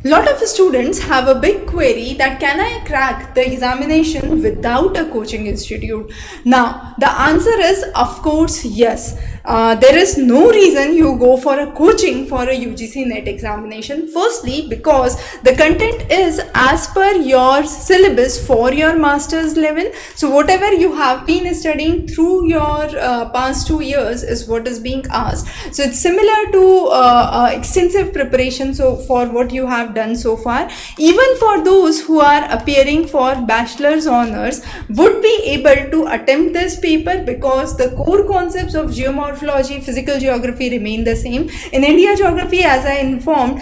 Lot of students have a big query that can I crack the examination without a coaching institute? Now, the answer is of course yes. There is no reason you go for a coaching for a UGC NET examination. Firstly, because the content is as per your syllabus for your master's level. So whatever you have been studying through your past 2 years is what is being asked. So it's similar to extensive preparation so for what you have done so far. Even for those who are appearing for bachelor's honors would be able to attempt this paper because the core concepts of geomorphology, physical geography remain the same. In India geography, as I informed,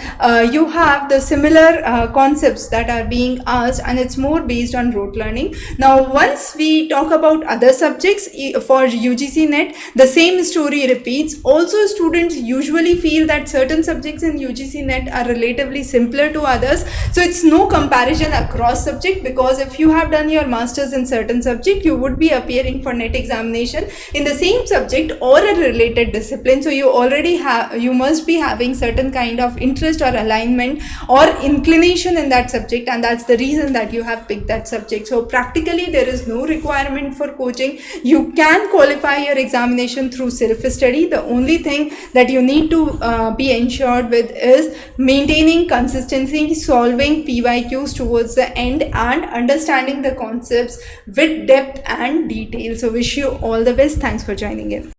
you have the similar concepts that are being asked, and it's more based on rote learning. Now once we talk about other subjects for UGC NET, the same story repeats. Also, students usually feel that certain subjects in UGC NET are relatively simpler to others, so it's no comparison across subject, because if you have done your masters in certain subject, you would be appearing for NET examination in the same subject or a related discipline. So you must be having certain kind of interest or alignment or inclination in that subject, and that's the reason that you have picked that subject. So practically there is no requirement for coaching. You can qualify your examination through self-study. The only thing that you need to be ensured with is maintaining consistency, solving PYQs towards the end, and understanding the concepts with depth and detail. So wish you all the best. Thanks for joining in.